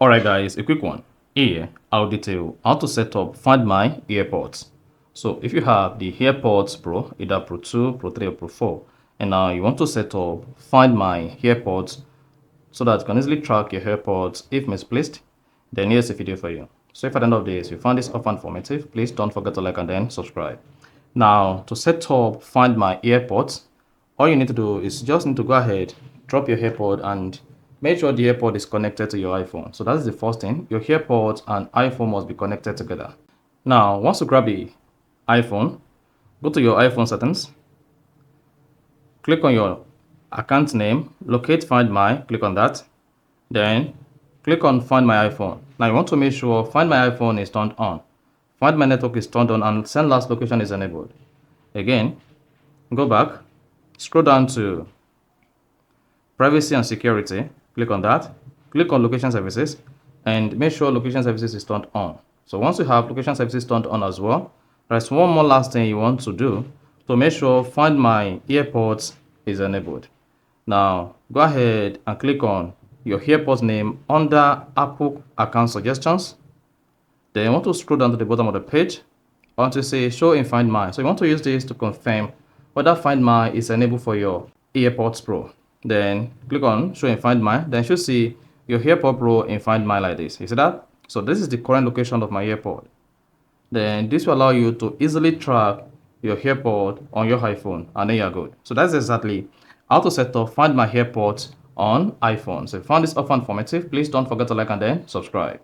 Alright guys, a quick one. Here, I'll detail how to set up Find My AirPods. So if you have the AirPods Pro, either Pro 2, Pro 3 or Pro 4, and now you want to set up Find My AirPods so that you can easily track your AirPods if misplaced, then here's a video for you. So if at the end of this you find this offer informative, please don't forget to like and then subscribe. Now, to set up Find My AirPods, all you need to do is just need to go ahead, drop your AirPod and make sure the AirPod is connected to your iPhone. So that's the first thing. Your AirPods and iPhone must be connected together. Now, once you grab the iPhone, go to your iPhone settings, click on your account name, locate Find My, click on that. Then click on Find My iPhone. Now you want to make sure Find My iPhone is turned on. Find My network is turned on and send last location is enabled. Again, go back, scroll down to privacy and security, click on that, click on location services and make sure location services is turned on. So once you have location services turned on as well, there's one more last thing you want to do to make sure Find My AirPods is enabled. Now go ahead and click on your AirPods name under Apple account suggestions. Then you want to scroll down to the bottom of the page until say show in Find My. So you want to use this to confirm whether Find My is enabled for your AirPods Pro. Then click on show in Find My. Then you should see your AirPod Pro in Find My like this. You see that? So this is the current location of my AirPod. Then this will allow you to easily track your AirPod on your iPhone and then you're good. So that's exactly how to set up Find My AirPods on iPhone. So if you found this offer informative, please don't forget to like and then subscribe.